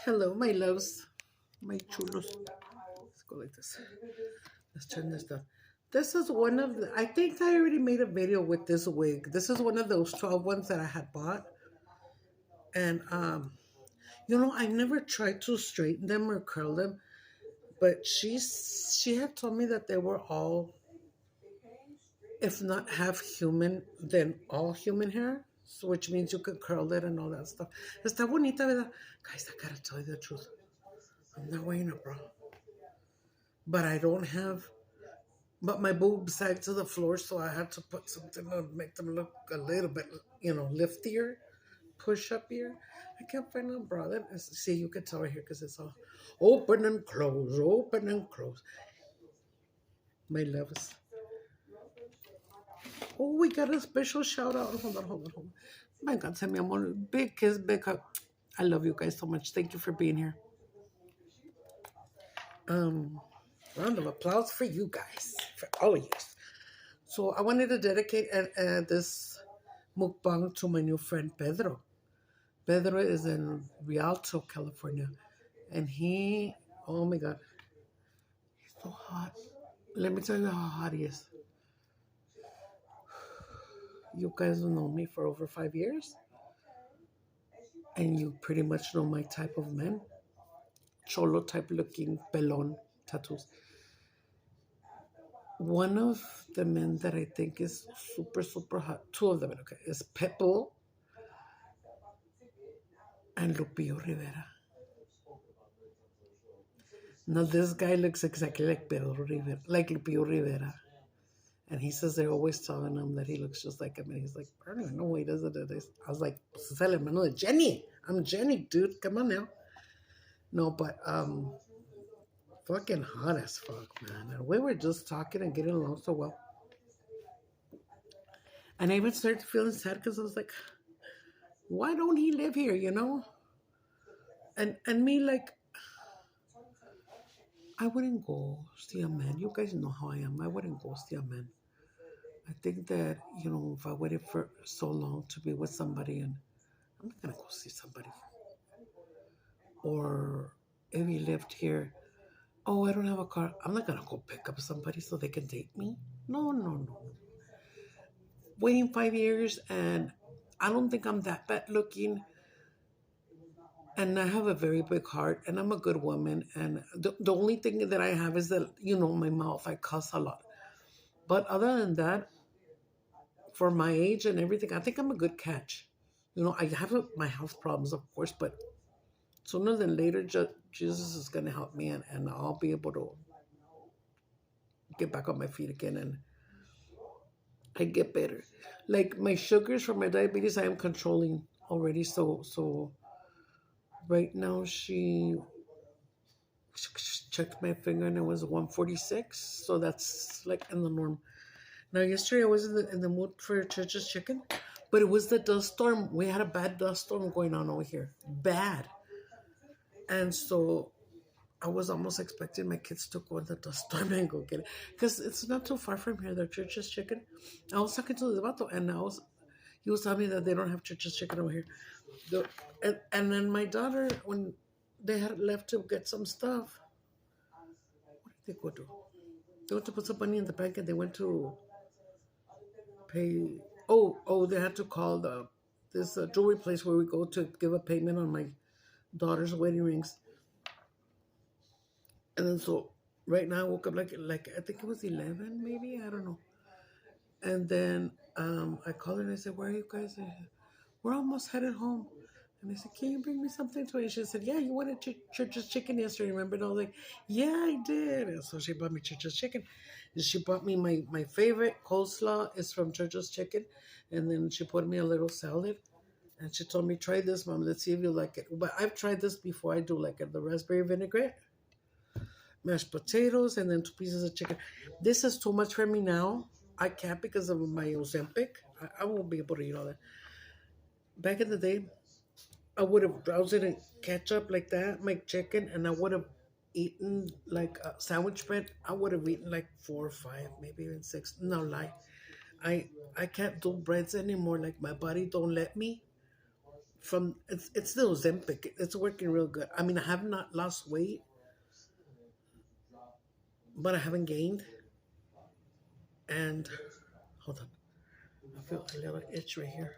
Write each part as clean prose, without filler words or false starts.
Hello, my loves, my chulos. Let's go like this. Let's turn this down. This is one of the, I think I already made a video with this wig. This is one of those 12 ones that I had bought. And, I never tried to straighten them or curl them, but she had told me that they were all, if not half human, then all human hair. So which means you could curl it and all that stuff. Está bonita, ¿verdad? Guys, I gotta tell you the truth. I'm not wearing a bra. But I don't have, but my boobs sag to the floor, so I had to put something to make them look a little bit, liftier, push up here. I can't find a bra. See, you can tell right here because it's all open and close. My loves. Oh, we got a special shout out. Hold on. My God, send me a big kiss, big hug. I love you guys so much. Thank you for being here. Round of applause for you guys, for all of you. So I wanted to dedicate this mukbang to my new friend Pedro. Pedro is in Rialto, California, and oh my God, he's so hot. Let me tell you how hot he is. You guys have known me for over 5 years, and you pretty much know my type of men. Cholo type looking, pelon, tattoos. One of the men that I think is super, super hot, two of them, okay, is Pepo and Lupillo Rivera. Now, this guy looks exactly like Pedro Rivera, like Lupillo Rivera. And he says they're always telling him that he looks just like him. And he's like, I don't even know why he does it. I was like, Jenny. I'm Jenny, dude. Come on now. No, but fucking hot as fuck, man. And we were just talking and getting along so well. And I even started feeling sad because I was like, why don't he live here, And me, like, I wouldn't go see a man. You guys know how I am. I wouldn't go see a man. I think that, if I waited for so long to be with somebody, and I'm not going to go see somebody. Or if he lived here, oh, I don't have a car. I'm not going to go pick up somebody so they can date me. No. Waiting 5 years, and I don't think I'm that bad looking. And I have a very big heart, and I'm a good woman. And the only thing that I have is that, my mouth, I cuss a lot. But other than that, for my age and everything, I think I'm a good catch. I have my health problems, of course, but sooner than later, Jesus is going to help me, and I'll be able to get back on my feet again, and I get better. Like my sugars for my diabetes, I am controlling already. So right now she checked my finger and it was 146. So that's like in the norm. Now yesterday I was in the mood for church's chicken, but it was the dust storm. We had a bad dust storm going on over here. Bad. And so I was almost expecting my kids to go in the dust storm and go get it. Because it's not too far from here, the church's chicken. I was talking to the vato, and he was telling me that they don't have church's chicken over here. And then my daughter, when they had left to get some stuff, what did they go do? They went to put some money in the bank, and they went to pay. Oh, they had to call this jewelry place where we go to give a payment on my daughter's wedding rings. And then so right now I woke up like I think it was 11 maybe, I don't know. And then I called her and I said, where are you guys? We're almost headed home. And I said, can you bring me something to eat? She said, yeah, you wanted church's chicken yesterday, remember? And I was like, yeah, I did. And so she bought me church's chicken. And she bought me my favorite coleslaw is from church's chicken. And then she put me a little salad. And she told me, try this, Mom. Let's see if you like it. But I've tried this before. I do like it. The raspberry vinaigrette, mashed potatoes, and then 2 pieces of chicken. This is too much for me now. I can't because of my Osempic. I won't be able to eat all that. Back in the day, I would have drowsed it in ketchup like that, my chicken, and I would have eaten like a sandwich bread. I would have eaten like 4 or 5, maybe even 6. No lie. I can't do breads anymore. Like my body don't let me. It's the Ozempic. It's working real good. I mean, I have not lost weight, but I haven't gained. And hold on, I feel a little itch right here.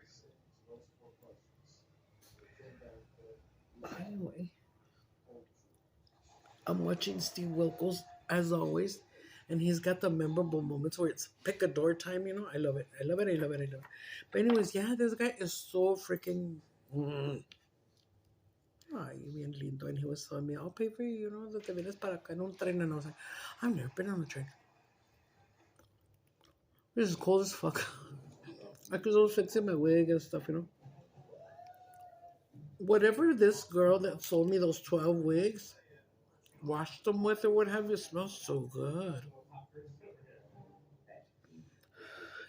Anyway, I'm watching Steve Wilkos as always, and he's got the memorable moments where it's pick a door time. You know, I love it. I love it. I love it. I love it. But anyways, yeah, this guy is so freaking. Ay, bien lindo. And he was telling me, I'll pay for you, you know, that te vienes para acá en un tren. And I was like, I've never been on a train. This is cold as fuck. I could always fixing my wig and stuff, you know. Whatever this girl that sold me those 12 wigs washed them with or what have you, smells so good.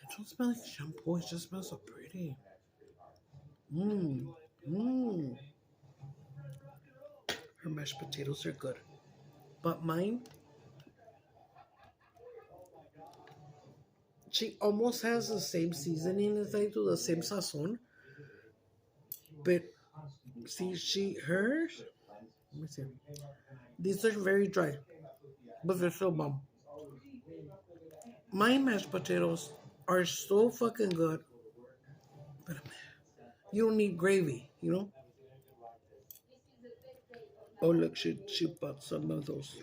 It don't smell like shampoo, it just smells so pretty. Mmm. Mmm. Her mashed potatoes are good. But mine, she almost has the same seasoning as I do, the same sazon. But see, hers, let me see. These are very dry, but they're so bomb. My mashed potatoes are so fucking good. But you don't need gravy, you know? Oh, look, she bought some of those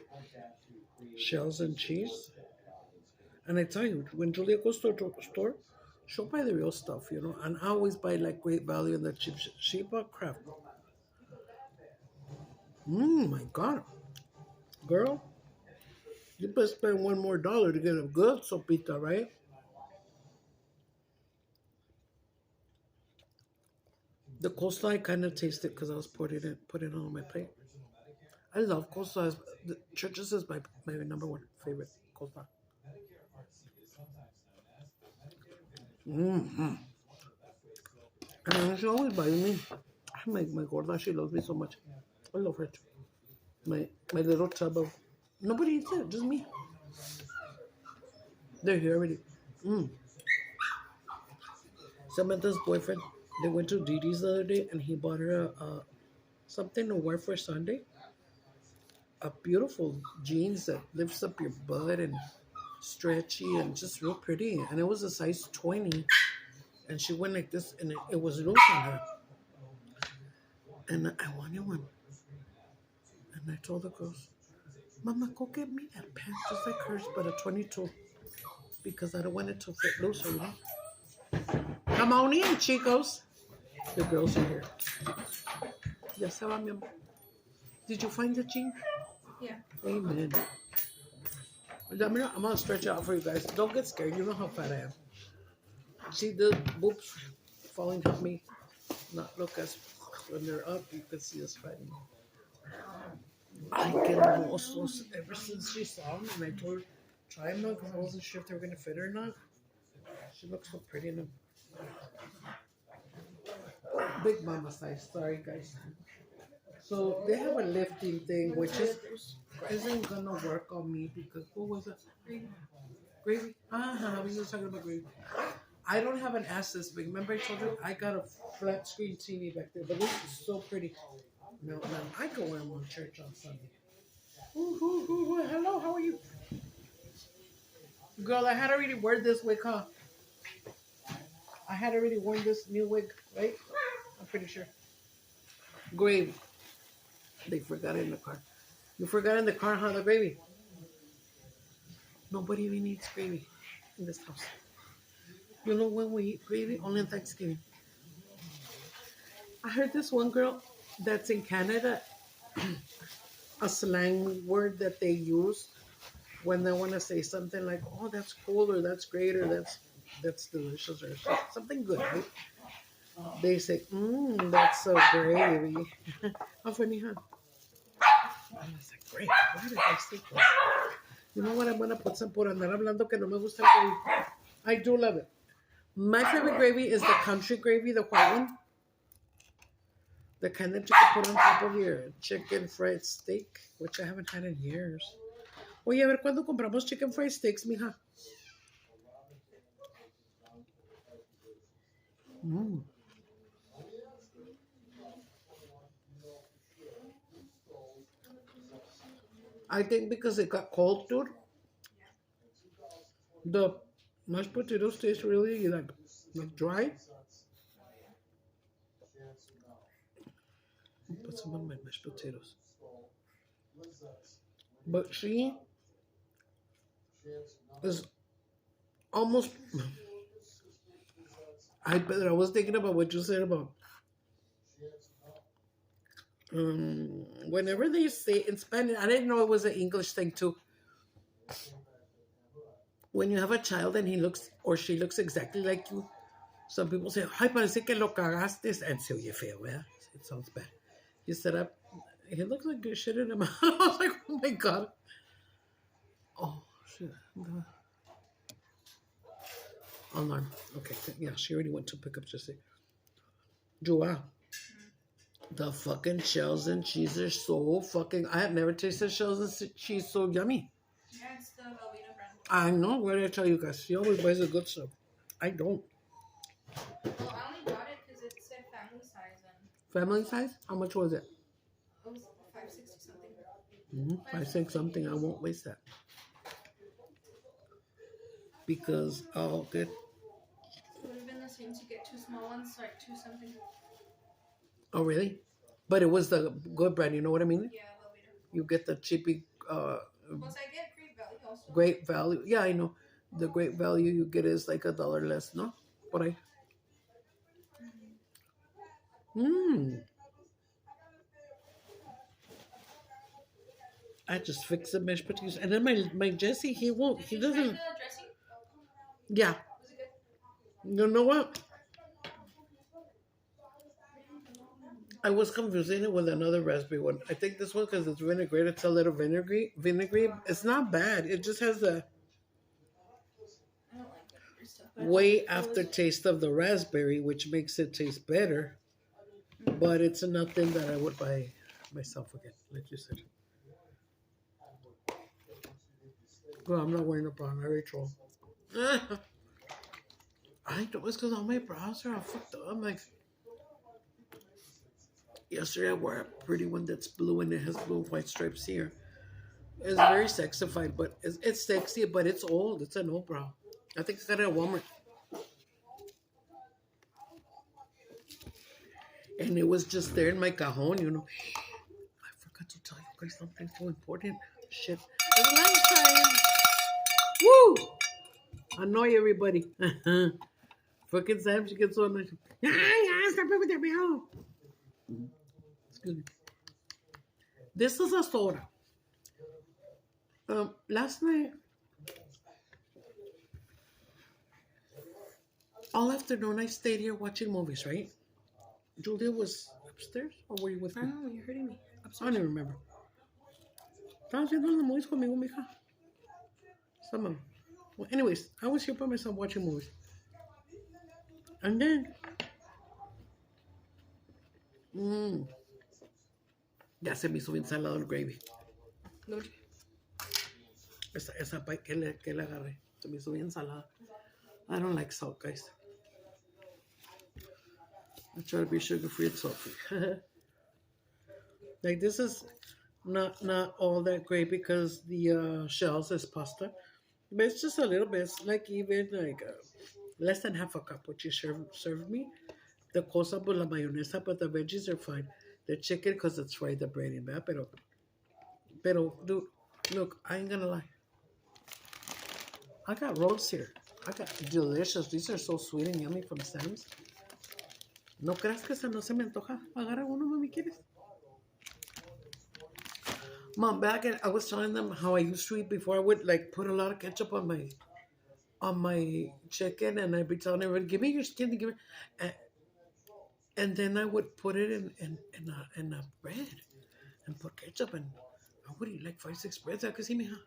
shells and cheese. And I tell you, when Julia goes to a store, she'll buy the real stuff, you know? And I always buy like great value and the cheap shit. She bought crap. My God. Girl, you better spend one more dollar to get a good sopita, right? The coleslaw I kind of tasted because I was putting it on my plate. I love coleslaw. The churches is my number one favorite coleslaw. Mm-hmm. And she always buys me. My gorda, she loves me so much. I love her too. My little tub of nobody eats it, just me. They're here already. Samantha's boyfriend, they went to Didi's the other day and he bought her something to wear for Sunday. A beautiful jeans that lifts up your butt and stretchy and just real pretty. And it was a size 20. And she went like this and it was loose on her. And I wanted one. And I told the girls, Mama, go get me that pants just like hers, but a 22. Because I don't want it to fit looser, you know? Come on in, chicos. The girls are here. Ya se va, mi amor. Did you find the jean? Yeah. Amen. I'm going to stretch it out for you guys. Don't get scared. You know how fat I am. See the boobs falling off me? Not look as when they're up, you can see us fighting. I get muscles ever since she saw them, and I told her, try them because I wasn't sure if they were going to fit or not. She looks so pretty in them. Big mama size. Sorry, guys. So they have a lifting thing, which isn't gonna work on me because what was it? Gravy. We were talking about gravy. I don't have an ass this big. Remember I told you I got a flat screen TV back there, but this is so pretty. No, I go wear them on church on Sunday. Ooh, hello, how are you? Girl, I had already worn this wig, huh? I had already worn this new wig, right? I'm pretty sure. Gravy. They forgot it in the car. You forgot in the car, huh, the gravy? Nobody even eats gravy in this house. You know when we eat gravy? Only on Thanksgiving. I heard this one girl that's in Canada, a slang word that they use when they want to say something like, oh, that's cool, or that's great, or that's delicious, or something good, right? They say, that's so gravy. How funny, huh? I was like, great, why did I say that? You know what? I'm going to put some por andar hablando que no me gusta el gravy. I do love it. My favorite gravy is the country gravy, the white one. The kind that you can put on top of your chicken fried steak, which I haven't had in years. Oye, a ver, ¿cuándo compramos chicken fried steaks, mija? I think because it got cold, dude, the mashed potatoes taste really like dry. Put some on my mashed potatoes. But she is almost. I was thinking about what you said about whenever they say in Spanish. I didn't know it was an English thing too. When you have a child and he looks or she looks exactly like you, some people say, "Ay, parece que lo cagaste," and se oye feo, yeah. It sounds bad. You set up. He looks like good shit in him. I was like, oh my god. Oh shit. Alarm. Okay. Yeah, she already went to pick up just say, Joa. The fucking shells and cheese are so fucking. I have never tasted shells and cheese so yummy. Yeah, it's the Velveeta brand. I know. What did I tell you guys? She always buys the good stuff. I don't. Well, I only got it because it said family size and Family size? How much was it? it was $5.60 something. 5, 6 something. I won't waste that because I'll get. It would have been the same to get 2 small ones, like 2 something. Oh really? But it was the good brand. You know what I mean? Yeah, Velveeta. You get the cheapy. Plus, I get great value also. Great value. Yeah, I know. The great value you get is like $1 less, no? But I just fix the mashed potatoes, and then my Jesse, he won't. He Did you try doesn't. the dressing? Yeah. Was it good? You know what? I was confusing it with another raspberry one. I think this one because it's vinaigrette. It's a little vinegary. Vinegary. It's not bad. It just has the I don't like that stuff. way aftertaste of the raspberry, which makes it taste better. But it's nothing that I would buy myself again, like you said. Well, I'm not wearing a bra, Rachel. I don't. It's because all my bras are all fucked up. I'm like, yesterday I wore a pretty one that's blue and it has blue and white stripes here. It's very sexified, but it's sexy, but it's old. It's an old bra. I think I got it at Walmart. And it was just there in my cajon, you know. I forgot to tell you guys something so important. Shit. It's lunchtime. Woo! Annoy everybody. Fucking Sam, she gets so annoyed. Yeah, stop it with that bell. Excuse me. This is a soda. Last night, all afternoon, I stayed here watching movies, right? Julia was upstairs, or were you with I me? don't know, you're hurting me. I don't even remember. Estabas viendo las movies conmigo, mija. Some of them. Well, anyways, I was here by myself watching movies. And then, ya se me hizo bien salado el gravy. No. Esa pie que le agarré. Se me hizo bien salada. I don't like salt, guys. I try to be sugar-free and salt-free. Like, this is not all that great because the shells is pasta. But it's just a little bit. It's like even like less than half a cup, what you served me. The cosa por la mayonesa, but the veggies are fine. The chicken, because it's fried, the bread in that. Pero, dude, look, I ain't gonna lie. I got rolls here. I got delicious. These are so sweet and yummy from Sam's. No creas que esa no se me antoja. Agarra uno, mami, ¿quieres? Mom, back and I was telling them how I used to eat before. I would like put a lot of ketchup on my chicken, and I'd be telling everyone, "Give me your skin, give me," and then I would put it in a bread and put ketchup, and I would eat like 5-6 breads. I could see me, huh?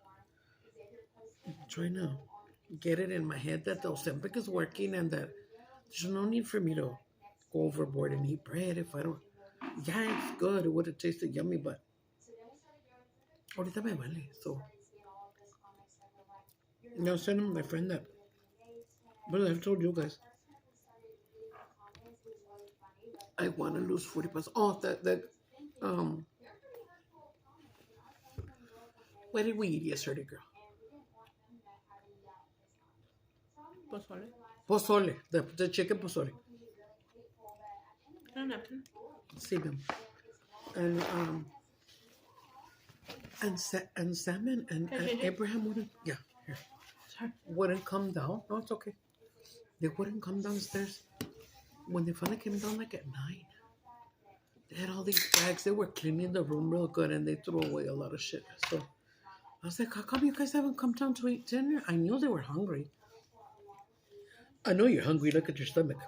Try now. Get it in my head that the Osempic is working and that there's no need for me to go overboard and eat bread if I don't. Yeah, it's good. It would have tasted yummy, but ahorita me vale. So, I was telling my friend that. But I've told you guys. I want to lose 40 pounds. Oh, What did we eat yesterday, girl? Pozole. Pozole, the chicken pozole. Got a napkin? See them. And and salmon and Abraham wouldn't here Sorry. wouldn't come down. No, it's okay. They wouldn't come downstairs. When they finally came down like at 9, they had all these bags. They were cleaning the room real good and they threw away a lot of shit. So I was like, how come you guys haven't come down to eat dinner? I knew they were hungry. I know you're hungry. Look at your stomach.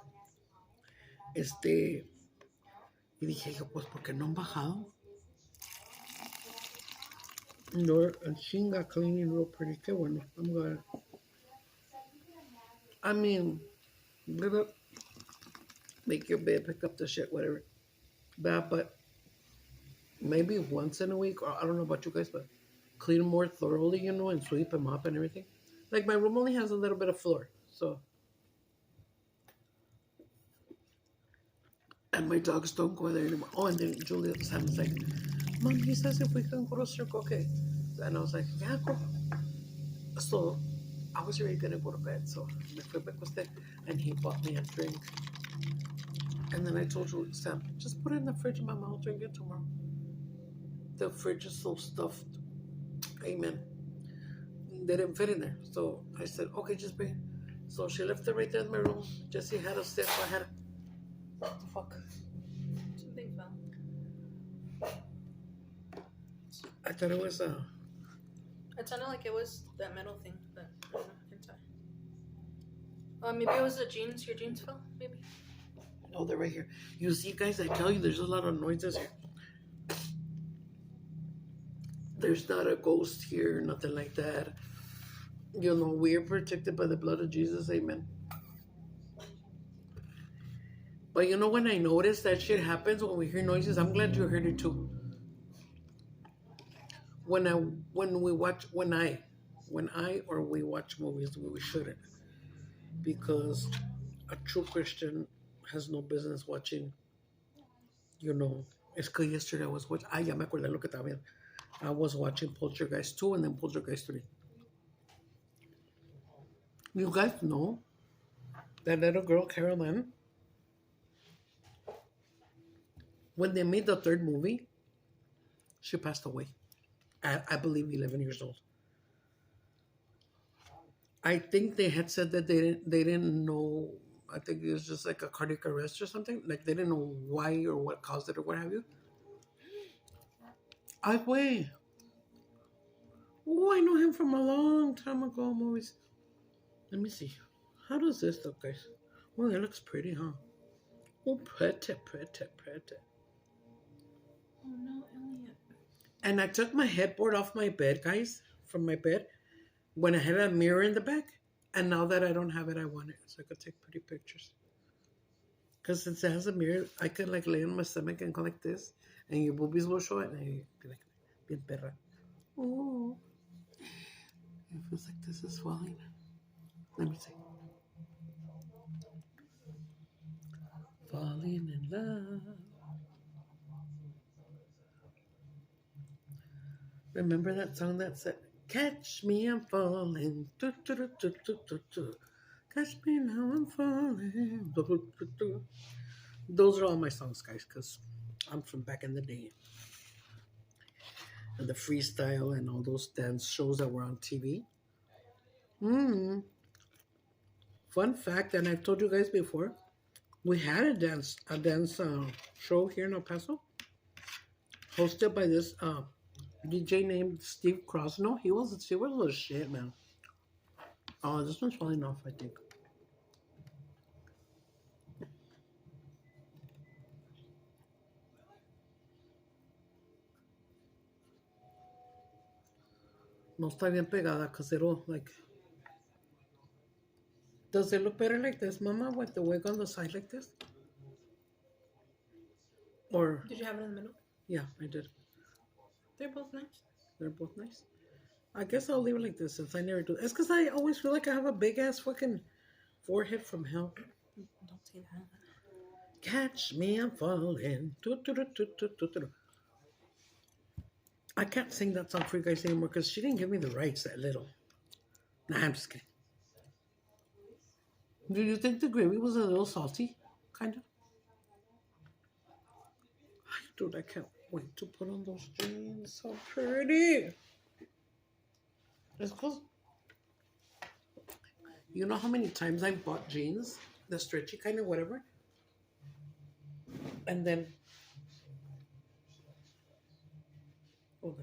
Y dije yo, pues, ¿por qué no han bajado? No, and chinga cleaning real pretty. Qué bueno. I'm glad. I mean, get up, make your bed, pick up the shit, whatever. But maybe once in a week, or I don't know about you guys, but clean more thoroughly, and sweep and mop and everything. Like my room only has a little bit of floor, so. And my dogs don't go there anymore. Oh, and then Julia was like, Mom, he says if we can go to Circle K. And I was like, yeah, go. So I was already going to go to bed. So me fui me acosté, and he bought me a drink. And then I told Julia, Sam, just put it in the fridge, Mama, I'll drink it tomorrow. The fridge is so stuffed. Amen. They didn't fit in there. So I said, okay, just bring it. So she left it right there in my room. Jesse had a sip. I had a... What the fuck? Something fell. I thought it was It sounded like it was that metal thing, but I don't know. I can tell. Maybe it was the jeans. Your jeans fell, maybe. No, they're right here. You see, guys, I tell you, there's a lot of noises here. There's not a ghost here, nothing like that. We're protected by the blood of Jesus, amen. But when I notice that shit happens when we hear noises, I'm glad you heard it too. When we watch movies, we shouldn't, because a true Christian has no business watching. Es que yesterday I was watching. Ya me acordé lo que estaba viendo. I was watching Poltergeist 2 and then Poltergeist 3. You guys know that little girl, Carol Ann, when they made the third movie, she passed away. I believe 11 years old. I think they had said that they didn't know. I think it was just like a cardiac arrest or something. Like they didn't know why or what caused it or what have you. Wait. Oh, I know him from a long time ago. Movies. Let me see. How does this look, guys? Oh, it looks pretty, huh? Oh, pretty. Oh no, Elliot. And I took my headboard off my bed, guys, from my bed, when I had a mirror in the back. And now that I don't have it, I want it. So I could take pretty pictures. Because since it has a mirror, I could like lay on my stomach and go like this. And your boobies will show it. And you be like, bien perra. Oh. It feels like this is falling. Let me see. Falling in love. Remember that song that said, Catch me, I'm falling. Do, do, do, do, do, do, do. Catch me now, I'm falling. Do, do, do, do. Those are all my songs, guys, because I'm from back in the day. And the freestyle and all those dance shows that were on TV. Fun fact, and I've told you guys before, we had a dance show here in El Paso, hosted by this DJ named Steve Crosno. He was the shit, man. Oh, this one's falling off, I think. No está bien pegada, because it'll like... Does it look better like this, Mama, with the wig on the side like this? Or... Did you have it in the middle? Yeah, I did. They're both nice. They're both nice. I guess I'll leave it like this since I never do. It's because I always feel like I have a big-ass fucking forehead from hell. Don't say that. Catch me, I'm falling. I can't sing that song for you guys anymore because she didn't give me the rights that little. Nah, I'm just kidding. Do you think the gravy was a little salty? Kind of? Dude, I can't wait to put on those jeans. So pretty. It's because you know how many times I've bought jeans, the stretchy kind of whatever, and then hold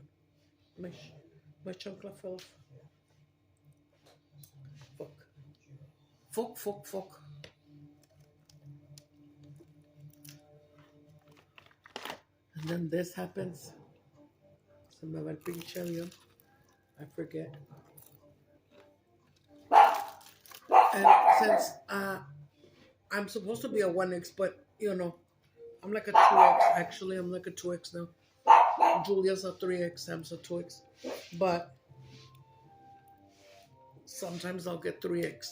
on, my chancla fell off. Fuck. And then this happens. Se me va el pinche avión. I forget. And since I'm supposed to be a 1X, but you know, I'm like a 2X. Actually, I'm like a 2X now. Julia's a 3X, Sam's a 2X. But sometimes I'll get 3X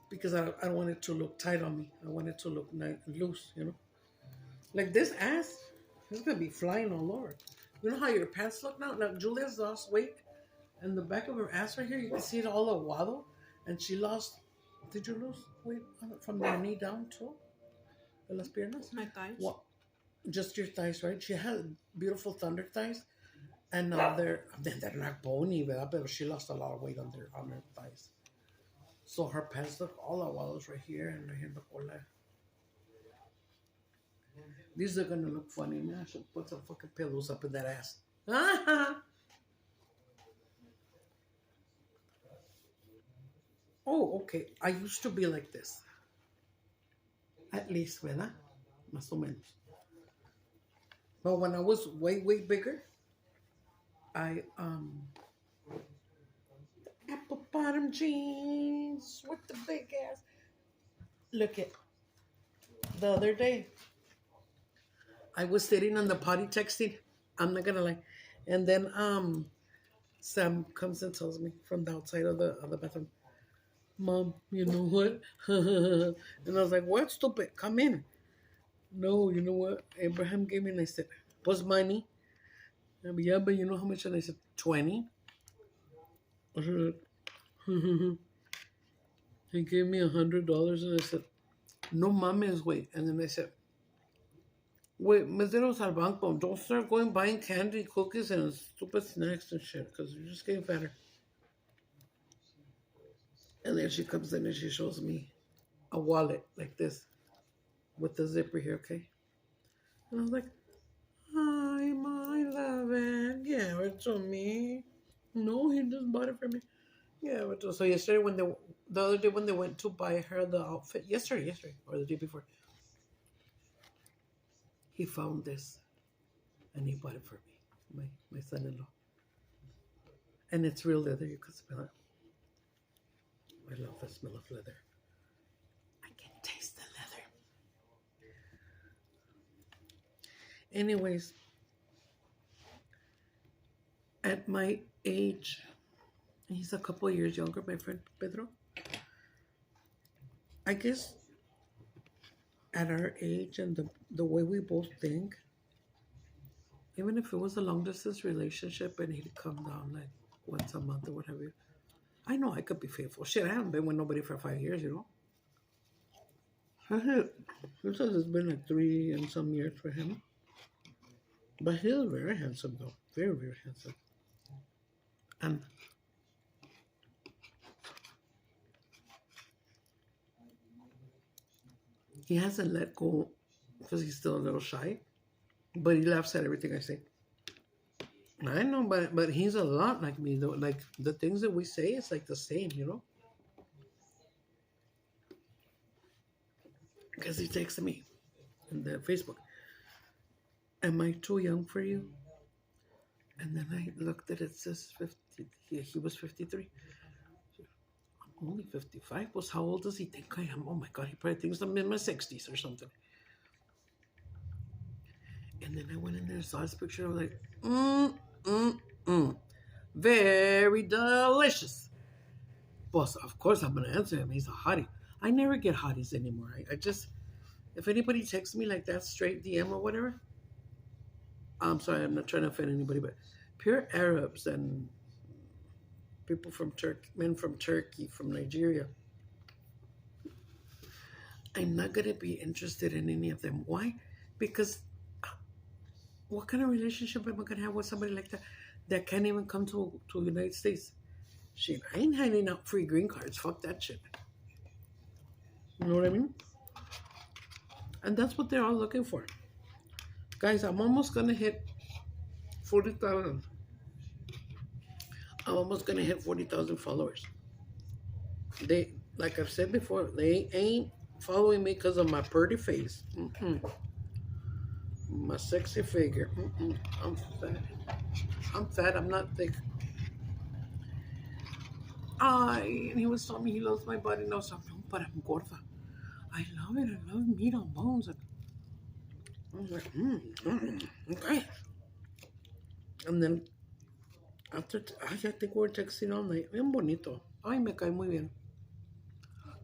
because I don't want it to look tight on me. I want it to look nice and loose, you know. Like this ass, it's gonna be flying all over. You know how your pants look now? Now Julia's lost weight, and the back of her ass right here, you can see it all aguado. And she lost. Did you lose weight from your knee down too? De las piernas? My thighs. What? Just your thighs, right? She had beautiful thunder thighs, and now they're not bony, ¿verdad? But she lost a lot of weight on her thighs. So her pants look all aguados right here and right here in the cola. These are gonna look funny. Man, I should put some fucking pillows up in that ass. Oh, okay. I used to be like this. At least, ¿verdad? Más o menos. But when I was way, way bigger, I apple bottom jeans with the big ass. Look at the other day. I was sitting on the potty texting. I'm not gonna lie. And then Sam comes and tells me from the outside of the bathroom, Mom, you know what? And I was like, what, stupid? Come in. No, you know what? Abraham gave me, and I said, what's money? And, yeah, but you know how much? And I said, 20. I said, he gave me $100, and I said, no mames, wait. And then I said, wait, meteros al banco. Don't start going buying candy, cookies, and stupid snacks and shit, because you're just getting fatter. And then she comes in and she shows me a wallet like this with the zipper here, okay? And I was like, hi, my love, and give it to me. No, he just bought it for me. Yeah, but so yesterday the other day when they went to buy her the outfit, yesterday, or the day before, he found this and he bought it for me, my son-in-law. And it's real leather, you can smell it. I love the smell of leather. I can taste the leather. Anyways, at my age, he's a couple of years younger, my friend Pedro. I guess at our age and the way we both think, even if it was a long distance relationship and he'd come down like once a month or whatever, I know I could be faithful. Shit, I haven't been with nobody for 5 years, you know. He says it's been like 3 and some years for him. But he's very handsome, though. Very, very handsome. And he hasn't let go because he's still a little shy. But he laughs at everything I say. I know, but he's a lot like me, though. Like, the things that we say, it's like the same, you know? Because he texted me in the Facebook, am I too young for you? And then I looked at it, it says 50, he was 53. I'm only 55. Well, how old does he think I am? Oh my God, he probably thinks I'm in my 60s or something. And then I went in there and saw his picture. I was like, very delicious. Boss, of course I'm going to answer him. He's a hottie. I never get hotties anymore. I just, if anybody texts me like that, straight DM or whatever, I'm sorry, I'm not trying to offend anybody, but pure Arabs and people from Turkey, men from Turkey, from Nigeria, I'm not going to be interested in any of them. Why? Because what kind of relationship am I going to have with somebody like that that can't even come to the United States? Shit, I ain't handing out free green cards. Fuck that shit. You know what I mean? And that's what they're all looking for. Guys, I'm almost going to hit 40,000. I'm almost going to hit 40,000 followers. They, like I've said before, they ain't following me because of my pretty face. My sexy figure. I'm fat. I'm fat. I'm not thick. And he was telling me he loves my body. No, so no, but I'm gorda. I love it. I love meat on bones. And I was like, okay. And then after, I think we were texting all night. Bien bonito. Ay, me cae muy bien.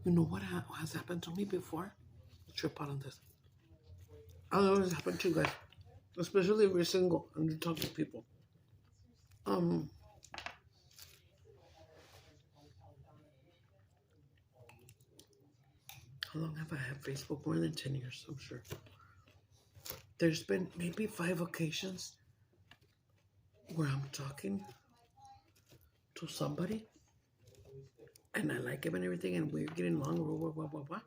You know what has happened to me before? Trip out on this. I know this happened to you guys, especially if you're single and you talk to people. Um, how long have I had Facebook? More than 10 years, I'm sure. There's been maybe 5 occasions where I'm talking to somebody and I like him and everything and we're getting along, blah, blah, blah, blah.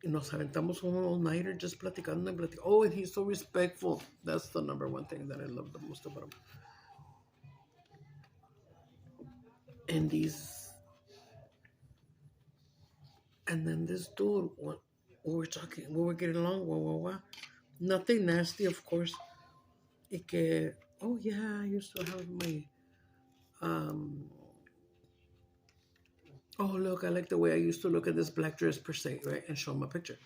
Y nos aventamos un all-nighter just platicando and platicando. Oh, and he's so respectful. That's the number one thing that I love the most about him. And then this dude, we were talking, we were getting along, blah, blah, blah. Nothing nasty, of course. Y que, oh yeah, I used to have my, oh look, I like the way I used to look at this black dress per se, right? And show him a picture.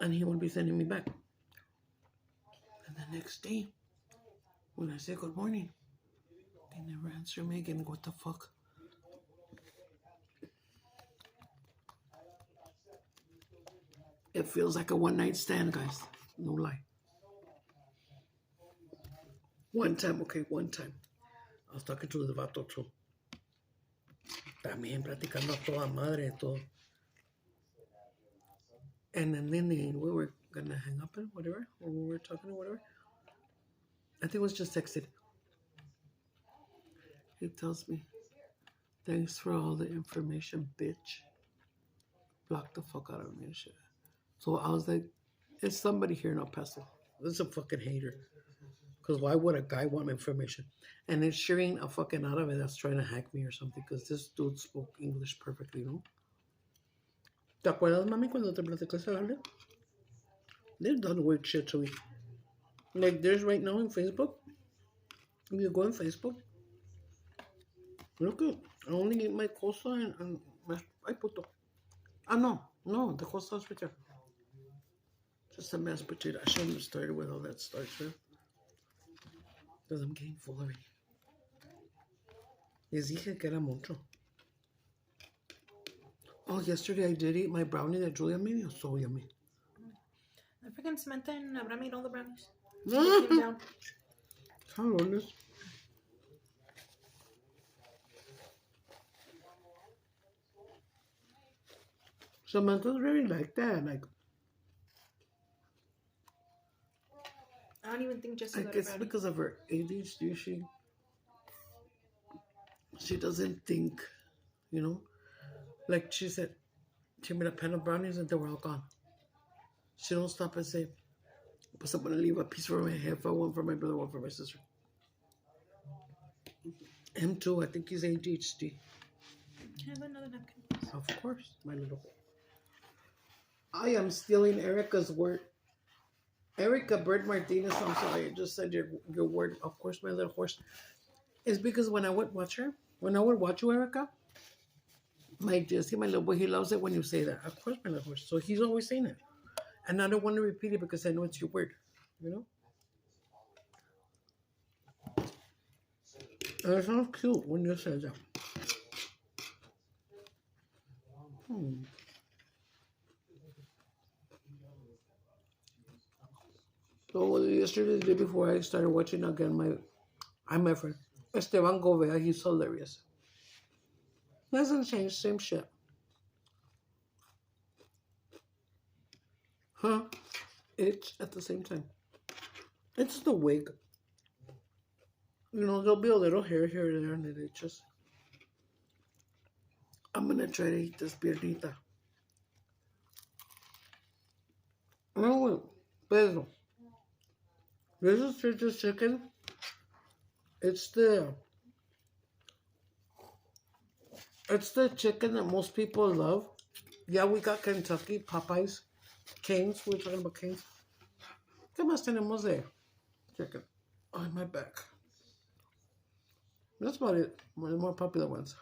And he would be sending me back. And the next day, when I say good morning, they never answer me again. What the fuck? It feels like a one-night stand, guys. No lie. One time. I was talking to the vato too. También platicando a toda madre, todo. And then we were gonna hang up and whatever, or we were talking or whatever. I think it was just texted. He tells me, thanks for all the information, bitch. Block the fuck out of me and shit. So I was like, it's somebody here in El Paso. This is a fucking hater. Because why would a guy want information? And it's sharing a fucking out of it that's trying to hack me or something. Because this dude spoke English perfectly, you know? ¿Te acuerdas, mami, cuando te platicé ese habla? They've done weird shit to me. Like, there's right now on Facebook. If you go on Facebook, look at, I only eat my coleslaw and mashed potato. No, the coleslaw's right there. Just a mashed potato. I shouldn't have started with all that starch, right? Because I'm getting full already. Les dije que era mucho. Oh, yesterday I did eat my brownie that Julia made. It was so yummy. I freaking Samantha and Abraham ate all the brownies. They came down. Cabrones. Samantha's really like that. Like, I don't even think Jessica I got a guess brownie. because of her ADHD, she doesn't think, you know? Like she said, she made a pan of brownies and they were all gone. She don't stop and say, but I'm going to leave a piece for my half, one for my brother, one for my sister. Him too, I think he's ADHD. Can I have another napkin? Of course, my little. I am stealing Erica's word. Erica Bird Martinez, I'm sorry, I just said your word. Of course, my little horse. It's because when I would watch you, Erica, my Jesse, my little boy, he loves it when you say that. Of course, my little horse. So he's always saying it. And I don't want to repeat it because I know it's your word, you know? And it sounds cute when you say that. So yesterday, the day before, I started watching again my friend Esteban Govea. He's hilarious. Hasn't changed, same shit. Huh? It's at the same time. It's the wig. There'll be a little hair here and there, and it just. I'm gonna try to eat this piernita. Oh, Pedro, this is just chicken. It's the it's the chicken that most people love. Yeah, we got Kentucky, Popeyes, Canes. We're talking about Canes. ¿Qué más tenemos there? Chicken. On my back. That's about it. One of the more popular ones.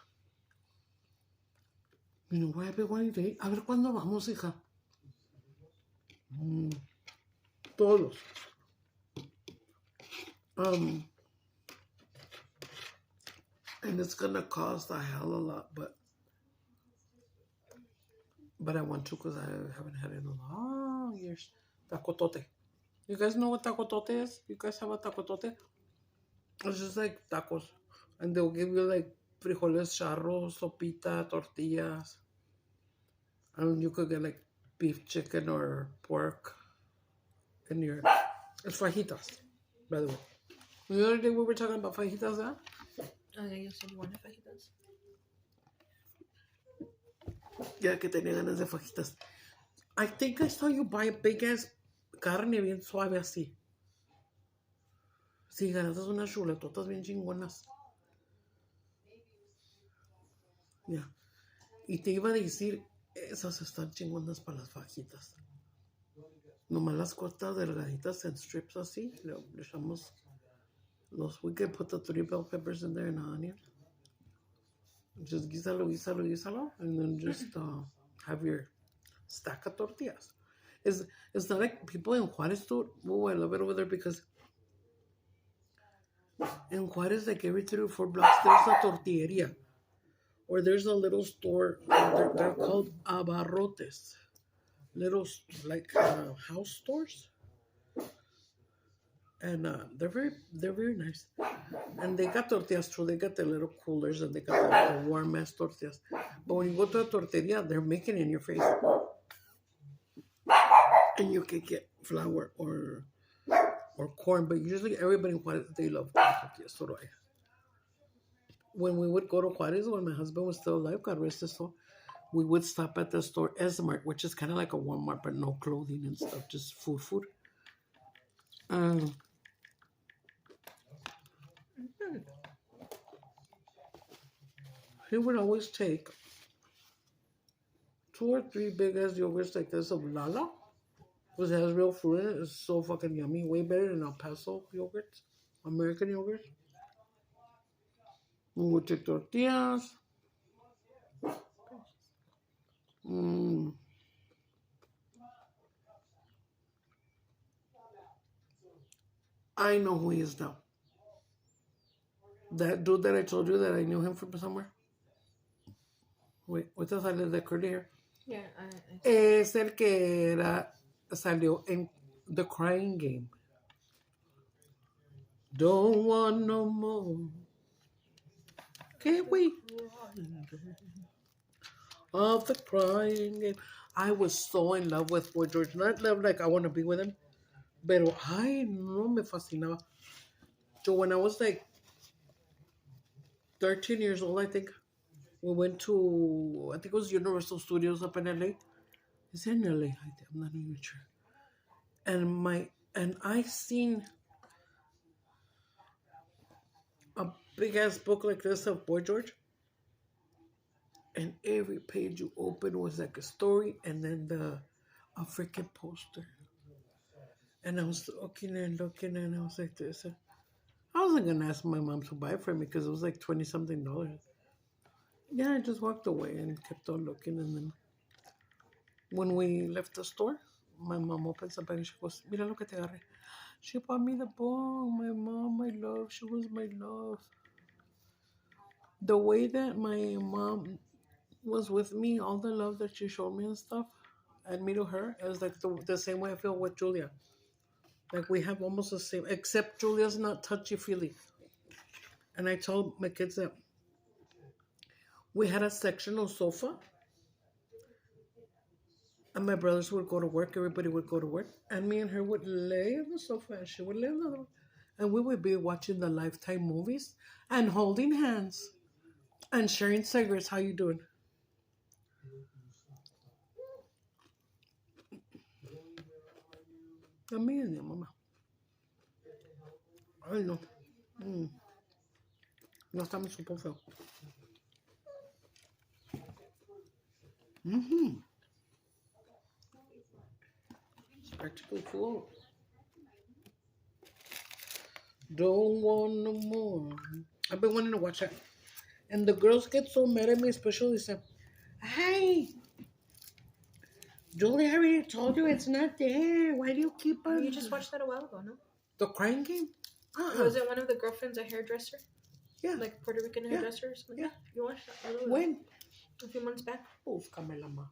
You know where I've been wanting to eat? A ver cuándo vamos, hija. Todos. And it's gonna cost a hell of a lot, but I want to because I haven't had it in long years. Tacotote. You guys know what tacotote is? You guys have a tacotote? It's just like tacos. And they'll give you like frijoles charros, sopita, tortillas. And you could get like beef, chicken, or pork in your. It's fajitas, by the way. The other day we were talking about fajitas, huh? Oh, yeah, you said you wanted fajitas. Yeah, que tenía ganas de fajitas. I think I saw you buy a big ass carne bien suave así. Sí, ganaste unas chuletotas bien chingonas. Ya. Y te iba a decir, esas están chingonas para las fajitas. Nomás las cortas delgaditas en strips así. Le echamos we can put the 3 bell peppers in there and an onion. Just guísalo. And then just have your stack of tortillas. It's not like people in Juarez do it. Oh, I love it over there because in Juarez, like every 3 or 4 blocks, there's a tortilleria. Or there's a little store. They're called abarrotes. Little, like, house stores. And they're very nice. And they got tortillas too. They got the little coolers and they got the warm ass tortillas. But when you go to a tortilla, they're making it in your face. And you can get flour or corn, but usually everybody in Juarez, they love tortillas. So do I. When we would go to Juarez, when my husband was still alive, God rest his soul, we would stop at the store Esmart, which is kind of like a Walmart, but no clothing and stuff, just food. He would always take 2 or 3 big ass yogurts like this of Lala, because it has real fruit in it. It's so fucking yummy, way better than El Paso yogurts, American yogurts. We would take tortillas. I know who he is now. That dude that I told you that I knew him from somewhere. Wait, what the hell is that curly hair? Yeah, Es el que salió en The Crying Game. Don't want no more. Can't wait. Of the Crying Game. I was so in love with Boy George. Not love like I want to be with him. Pero, ay, no, me fascinaba. So when I was like 13 years old, I think, we went to, I think it was Universal Studios up in LA. Is it in LA? I'm not even sure. And I seen a big ass book like this of Boy George. And every page you open was like a story and then a freaking poster. And I was looking and I was like this. I wasn't gonna ask my mom to buy it for me because it was like $20-something. Yeah, I just walked away and kept on looking. And then when we left the store, my mom opens up and she goes, "Mira lo que te agarré." She bought me the book. My mom, my love. She was my love. The way that my mom was with me, all the love that she showed me and stuff, and me to her, it was like the same way I feel with Julia. Like we have almost the same, except Julia's not touchy-feely. And I told my kids that we had a sectional sofa, and my brothers would go to work, everybody would go to work, and me and her would lay on the sofa, and she would lay on the other, and we would be watching the Lifetime movies and holding hands and sharing cigarettes. How you doing? Amazing, mamá. Ay, no. Mm. No estamos súper feo. Mm-hmm. It's practically full. Don't want no more. I've been wanting to watch that. And the girls get so mad at me, especially say, hey, Julie, I already told you it's not there. Why do you keep on? You just watched that a while ago, no? The crying game? Was it one of the girlfriends a hairdresser? Yeah. Like Puerto Rican hairdresser or something? Yeah. You watched that? When? A few months back. Búscame la ma.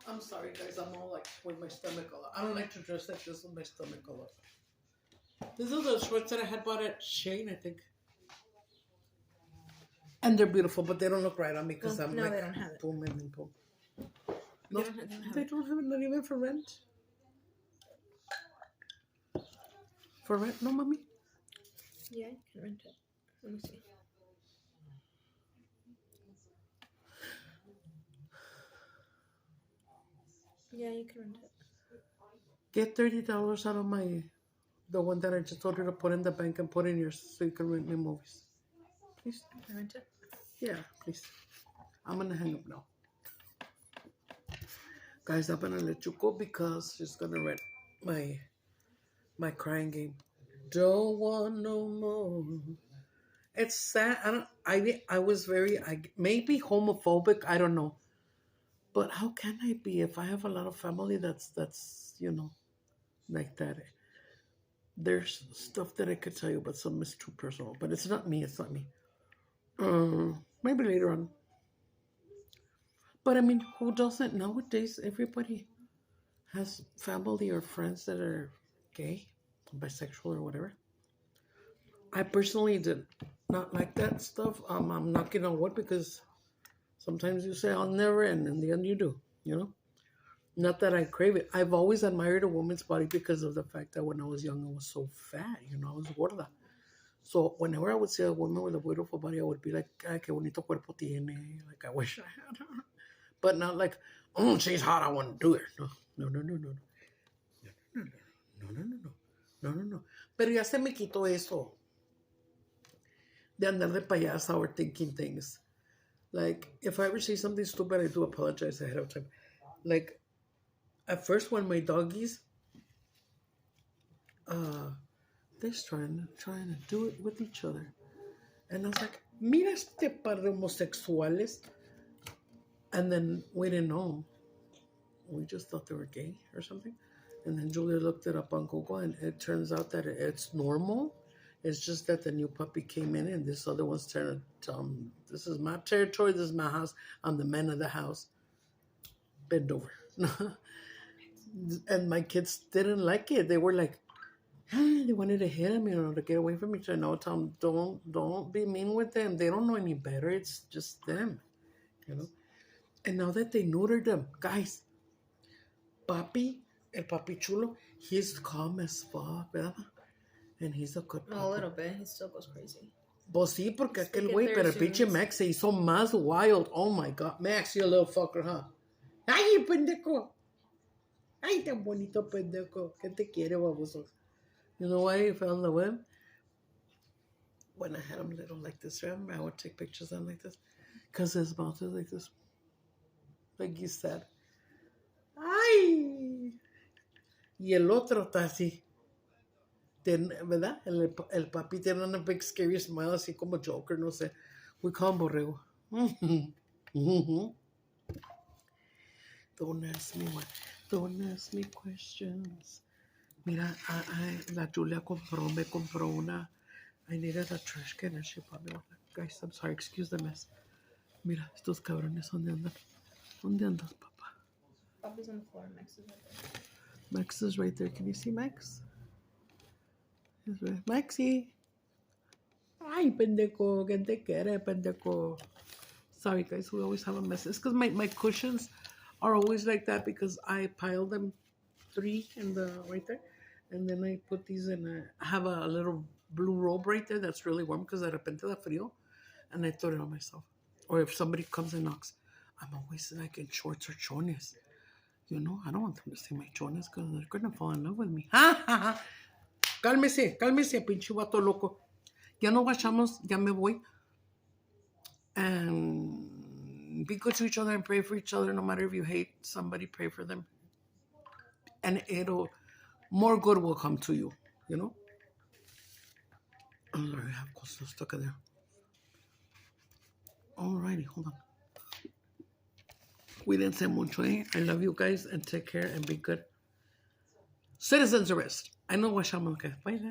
I'm sorry, guys. I'm all like with my stomach all up. I don't like to dress like this with my stomach all up. These are the shorts that I had bought at Shane, I think. And they're beautiful, but they don't look right on me because I'm no, like, they don't have it. boom and boom. No, They don't have they it. don't have it, not even for rent. For rent? No, mommy. Yeah, you can rent it. Let me see. Yeah, you can rent it. Get $30 out of the one that I just told you to put in the bank and put in yours so you can rent me movies. Please? Can I rent it? Yeah, please. I'm gonna hang up now. Guys, I'm gonna let you go because she's gonna rent my crying game. Don't want no more. It's sad. I was maybe homophobic, I don't know. But how can I be if I have a lot of family that's like that? There's stuff that I could tell you, but some is too personal. But it's not me. It's not me. Maybe later on. But I mean, who doesn't nowadays? Everybody has family or friends that are gay, bisexual, or whatever. I personally did not like that stuff. I'm knocking on wood because sometimes you say I'll never, and in the end you do. Not that I crave it. I've always admired a woman's body because of the fact that when I was young, I was so fat. I was gorda. So whenever I would see a woman with a beautiful body, I would be like, "Ay, qué bonito cuerpo tiene." Like I wish I had her, but not like, "Oh, she's hot. I want to do it." No. No. Pero ya se me quitó eso de andar de payasa or thinking things. Like if I ever say something stupid, I do apologize ahead of time. Like. At first, when my doggies, they're trying to do it with each other. And I was like, mira este par de homosexuales. And then we didn't know. We just thought they were gay or something. And then Julia looked it up on Google, and it turns out that it's normal. It's just that the new puppy came in, and this other one's trying to tell him, this is my territory, this is my house, I'm the man of the house. Bend over. And my kids didn't like it. They were like, they wanted to hit him, to get away from each other. No, Tom, don't be mean with them. They don't know any better. It's just them, And now that they neutered them, guys, el papi Chulo, he's calm as fuck, ¿verdad? And he's a good puppy. A little bit. He still goes crazy. Pues sí, porque aquel güey, pero el pinche Max se hizo más wild. Oh my God. Max, you little fucker, huh? Ay, pendejo. Ay, tan bonito pendejo. ¿Qué te quiere, baboso? You know why he fell in the web? When I had him little like this, remember? I would take pictures of him like this. Because his mouth is like this. Like you said. Ay. Y el otro está así. ¿Verdad? El papi tiene una big scary smile, así como Joker, no sé. We call him Borrego. Don't ask me what. Don't ask me questions. Mira, la Julia me compró una. I needed a trash can and she bought me one. guys. I'm sorry. Excuse the mess. Mira, estos cabrones, ¿dónde andan? ¿Dónde andas, papá? Papa's on the floor. Max is right there. Max is right there. Can you see Max? He's right. Maxie. Ay, pendejo. ¿Quién te quiere, pendejo? Sorry, guys. We always have a mess. It's because my cushions are always like that because I pile them 3 in the right there. And then I put these in I have a little blue robe right there that's really warm because de repente da frío. And I throw it on myself. Or if somebody comes and knocks, I'm always like in shorts or chones. You know, I don't want them to see my chones because they're going to fall in love with me. ¡Ja, ja, ja! Cálmese, cálmese, pinche vato loco. Ya no guachamos, ya me voy. And be good to each other and pray for each other. No matter if you hate somebody, pray for them. And more good will come to you, you know? Oh, Lord, I have coleslaw stuck in there. Alrighty, hold on. Cuídense mucho, eh? I love you guys and take care and be good. Citizens arrest. I know what I'm okay. Bye, guys.